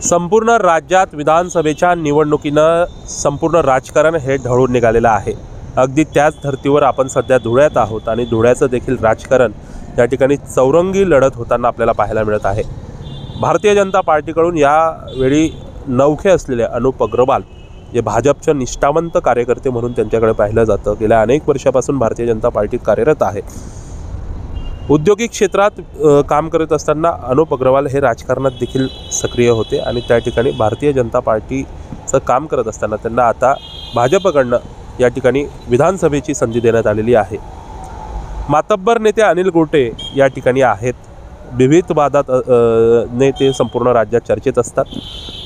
संपूर्ण राज्यात विधानसभेच्या निवडणुकीनं संपूर्ण राजकारण हे ढळून निघालेलं आहे। अगदी त्याच धर्तीवर आपण सध्या धुळ्यात आहोत आणि धुळ्याचं देखील राजकारण या ठिकाणी चौरंगी लढत होताना आपल्याला पाहायला मिळत आहे। भारतीय जनता पार्टीकडून यावेळी नवखे असलेले अनुप अग्रवाल जे भाजपचे निष्ठावंत कार्यकर्ते म्हणून त्यांच्याकडे पाहिलं जातं। गेल्या अनेक वर्षापासून भारतीय जनता पार्टीत कार्यरत आहे। औद्योगिक क्षेत्रात काम करत असताना अनुप अग्रवाल हे राजकारणात देखील सक्रिय होते आणि त्या ठिकाणी भारतीय जनता पार्टीचं काम करत असताना त्यांना आता भाजपकडनं या ठिकाणी विधानसभेची संधी देण्यात आलेली आहे। मातब्बर नेते अनिल गोटे या ठिकाणी आहेत। विविध वादात नेते संपूर्ण राज्यात चर्चेत असतात।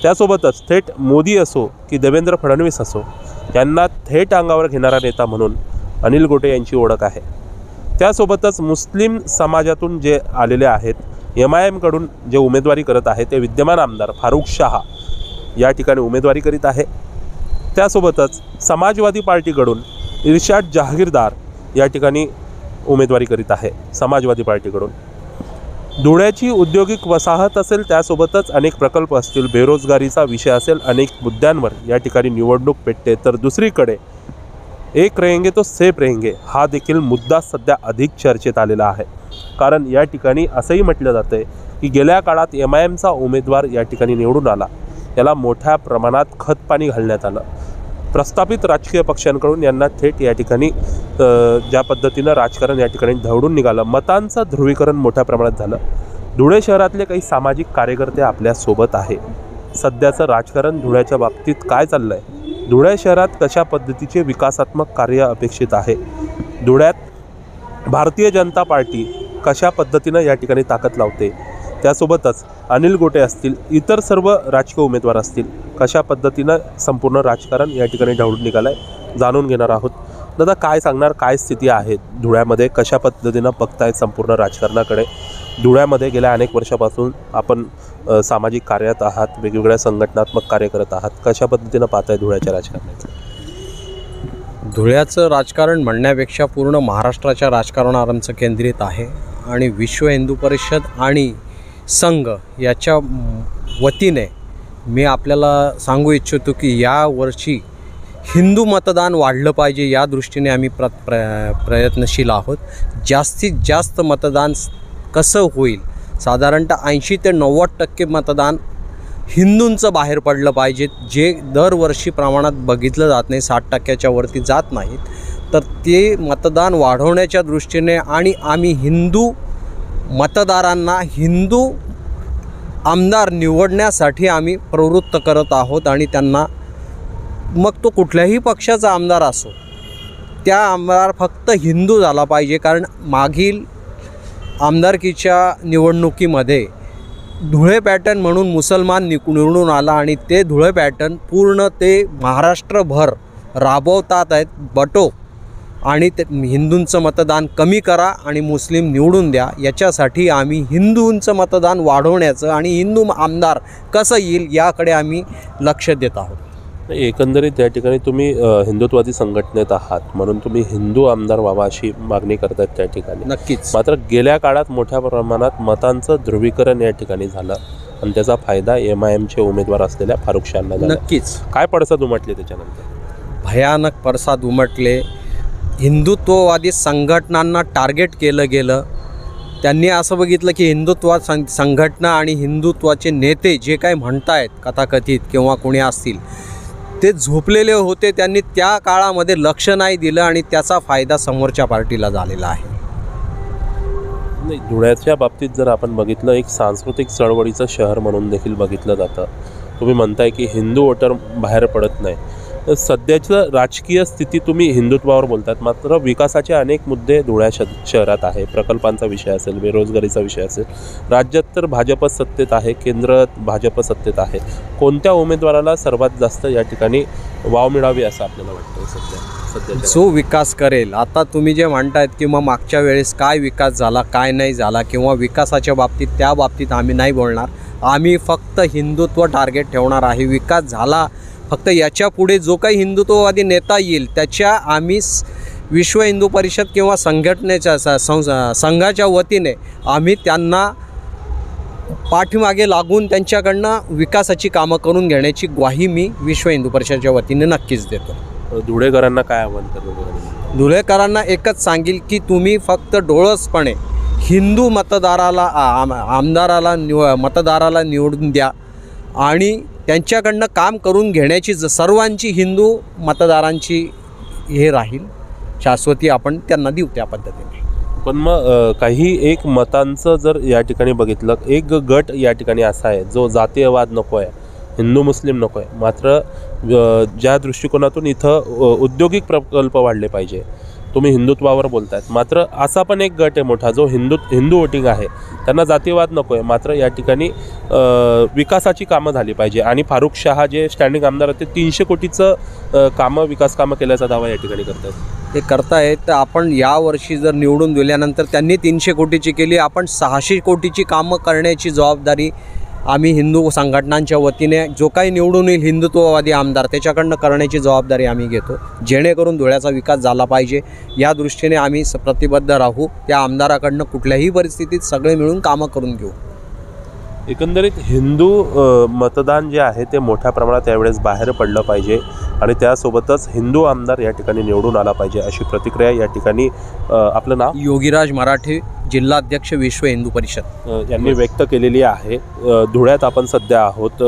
त्यासोबतच थेट मोदी असो की देवेंद्र फडणवीस असो यांना थेट अंगावर घेणारा नेता म्हणून अनिल गोटे यांची ओळख आहे। त्यासोबतच मुस्लिम समाजातून जे आलेले आहेत, MIM कडून जे उमेदवारी करत आहे ते विद्यमान आमदार फारुख शाह या ठिकाणी उमेदवारी करीत आहे। त्यासोबतच समाजवादी पार्टीकडून इर्शाद जहागीरदार या ठिकाणी उमेदवारी करीत आहे समाजवादी पार्टीकडून। धुळ्याची औद्योगिक वसाहत असेल, त्यासोबतच अनेक प्रकल्प असतील, बेरोजगारीचा विषय असेल, अनेक मुद्द्यांवर या ठिकाणी निवडणूक पेटते। तर दुसरीकडे एक रहेंगे तो सेफ रहेंगे हा देखील मुद्दा सध्या अधिक चर्चेत आलेला आहे। कारण या ठिकाणी असंही म्हटलं जातं की गेल्या काळात MIMचा उमेदवार या ठिकाणी निवडून आला, याला मोठ्या प्रमाणात खतपाणी घालण्यात आलं। प्रस्थापित राजकीय पक्षांकडून यांना थेट या ठिकाणी ज्या पद्धतीनं राजकारण या ठिकाणी ढवळून निघालं, मतांचं ध्रुवीकरण मोठ्या प्रमाणात झालं। धुळे शहरातले काही सामाजिक कार्यकर्ते आपल्यासोबत आहे। सध्याचं राजकारण धुळ्याच्या बाबतीत काय चाललं आहे, धुळे शहरात कशा पद्धतीचे विकासात्मक कार्य अपेक्षित आहे, धुळ्यात भारतीय जनता पार्टी कशा पद्धतीनं या ठिकाणी ताकद लावते, त्यासोबतच अनिल गोटे असतील, इतर सर्व राजकीय उमेदवार असतील, कशा पद्धतीनं संपूर्ण राजकारण या ठिकाणी ढवळून निघालं आहे जाणून घेणार आहोत। दादा, काय सांगणार, काय स्थिती आहे धुळ्यामध्ये, कशा पद्धतीनं बघतायत संपूर्ण राजकारणाकडे? धुळ्यामध्ये गेल्या अनेक वर्षापासून आपण सामाजिक कार्यात आहात, वेगवेगळ्या संघटनात्मक कार्य करत आहात, कशा पद्धतीनं पाहताय धुळ्याच्या राजकारणाचं? धुळ्याचं राजकारण म्हणण्यापेक्षा पूर्ण महाराष्ट्राच्या राजकारणावर आमचं केंद्रित आहे आणि विश्व हिंदू परिषद आणि संघ याच्या वतीने मी आपल्याला सांगू इच्छितो की यावर्षी हिंदू मतदान वाढलं पाहिजे, या दृष्टीने आम्ही प्रयत्नशील आहोत। जास्तीत जास्त मतदान कसं होईल, साधारणतः 80 ते 90% मतदान हिंदूंचं बाहेर पडलं पाहिजे, जे दरवर्षी प्रमाणात बघितलं जात नाही, 60% वरती जात नाहीत। तर ते मतदान वाढवण्याच्या दृष्टीने आणि आम्ही हिंदू मतदारांना हिंदू आमदार निवडण्यासाठी आम्ही प्रवृत्त करत आहोत आणि त्यांना, मग तो कुठल्याही पक्षाचा आमदार असो, त्या आमदार फक्त हिंदू झाला पाहिजे। कारण मागील आमदारकीच्या निवडणुकीमध्ये धुळे पॅटर्न म्हणून मुसलमान निवडून आला आणि ते धुळे पॅटर्न पूर्ण ते महाराष्ट्रभर राबवतात आहेत बटो, आणि ते हिंदूंचं मतदान कमी करा आणि मुस्लिम निवडून द्या, याच्यासाठी आम्ही हिंदूंचं मतदान वाढवण्याचं आणि हिंदू आमदार कसं येईल याकडे आम्ही लक्ष देत आहोत। एकंदरीत या ठिकाणी तुम्ही हिंदुत्वादी संघटनेत आहात म्हणून तुम्ही हिंदू आमदार व्हावा अशी मागणी करतात त्या ठिकाणी। नक्कीच। मात्र गेल्या काळात मोठ्या प्रमाणात मतांचं ध्रुवीकरण या ठिकाणी झालं आणि त्याचा फायदा MIMचे उमेदवार असलेल्या फारुख शाहना झाला। नक्कीच। काय पडसाद उमटले त्याच्यानंतर? भयानक पडसाद उमटले। हिंदुत्ववादी संघटनांना टार्गेट केलं गेलं। त्यांनी असं बघितलं की हिंदुत्व संघटना आणि हिंदुत्वाचे नेते जे काही म्हणतायत कथाकथित किंवा कोणी असतील ते झोपलेले होते, त्यांनी त्या काळामध्ये लक्ष नाही दिलं आणि त्याचा फायदा समोरच्या पार्टीला झालेला आहे। नाही, धुळ्याच्या बाबतीत जर आपण बघितलं, एक सांस्कृतिक चळवळीचं शहर म्हणून देखील बघितलं जातं। तुम्ही म्हणताय की हिंदू वोटर बाहेर पडत नाही, तर सध्याचं राजकीय स्थिती तुम्ही हिंदुत्वावर बोलतात, मात्र विकासाचे अनेक मुद्दे धुळ्या शहरात आहे। प्रकल्पांचा विषय असेल, बेरोजगारीचा विषय असेल, राज्यात तर भाजप सत्तेत आहे, केंद्रात भाजप सत्तेत आहे। कोणत्या उमेदवाराला सर्वात जास्त या ठिकाणी वाव मिळावी असं आपल्याला वाटतं सध्या? जो विकास करेल, आता तुम्ही जे म्हणतायत की मग मागच्या वेळेस काय विकास झाला काय नाही झाला किंवा विकासाच्या बाबतीत, त्या बाबतीत आम्ही नाही बोलणार। आम्ही फक्त हिंदुत्व टार्गेट ठेवणार आहे। विकास झाला, फक्त याच्या पुढे जो काही हिंदुत्ववादी नेता येईल त्याच्या आम्ही विश्व हिंदू परिषद किंवा संघटनेच्या संघाच्या वतीने आम्ही त्यांना पाठीमागे लागून त्यांच्याकडनं विकासाची कामं करून घेण्याची ग्वाही मी विश्व हिंदू परिषदेच्या वतीने नक्कीच देतो. धुळेकरांना काय आव्हान करतो? धुळेकरांना एकच सांगेल की तुम्ही फक्त डोळसपणे हिंदू मतदाराला निवडून द्या आणि त्यांच्याकडनं काम करून घेण्याची सर्वांची हिंदू मतदारांची हे राहील शाश्वती आपण त्यांना देऊ त्या पद्धतीने. पण मग काही एक मतांचं जर या ठिकाणी बघितलं, एक गट या ठिकाणी असा आहे जो जातीयवाद नको आहे, हिंदू मुस्लिम नको आहे, मात्र ज्या दृष्टिकोनातून इथं औद्योगिक प्रकल्प वाढले पाहिजे, तुम्ही हिंदुत्वावर बोलतायत, मात्र असा पण एक गट आहे मोठा जो हिंदू वोटिंग आहे, त्यांना जातीयवाद नको आहे, मात्र या ठिकाणी विकासाची कामं झाली पाहिजे. आणि फारुख शाह जे स्टँडिंग आमदार आहेत ते 300 कोटीचं विकास कामं केल्याचा दावा या ठिकाणी करतात. ते करतायत. तर आपण यावर्षी जर निवडून दिल्यानंतर त्यांनी 300 कोटीची केली, आपण 600 कोटीची कामं करण्याची जबाबदारी आम्ही हिंदू संघटनांच्या वतीने जो काही निवडून येईल हिंदुत्ववादी आमदार त्याच्याकडनं करण्याची जबाबदारी आम्ही घेतो, जेणेकरून धुळ्याचा विकास झाला पाहिजे या दृष्टीने आम्ही प्रतिबद्ध राहू. त्या आमदाराकडनं कुठल्याही परिस्थितीत सगळे मिळून कामं करून घेऊ. एकंदरीत हिंदू मतदान जे आहे ते मोठ्या प्रमाणात यावेळेस बाहेर पडलं पाहिजे आणि त्यासोबतच हिंदू आमदार या ठिकाणी निवडून आला पाहिजे अशी प्रतिक्रिया या ठिकाणी आपलं नाव योगीराज मराठे, जिल्हाध्यक्ष विश्व हिंदू परिषद यांनी व्यक्त केलेली आहे. धुळ्यात आपण सध्या आहोत.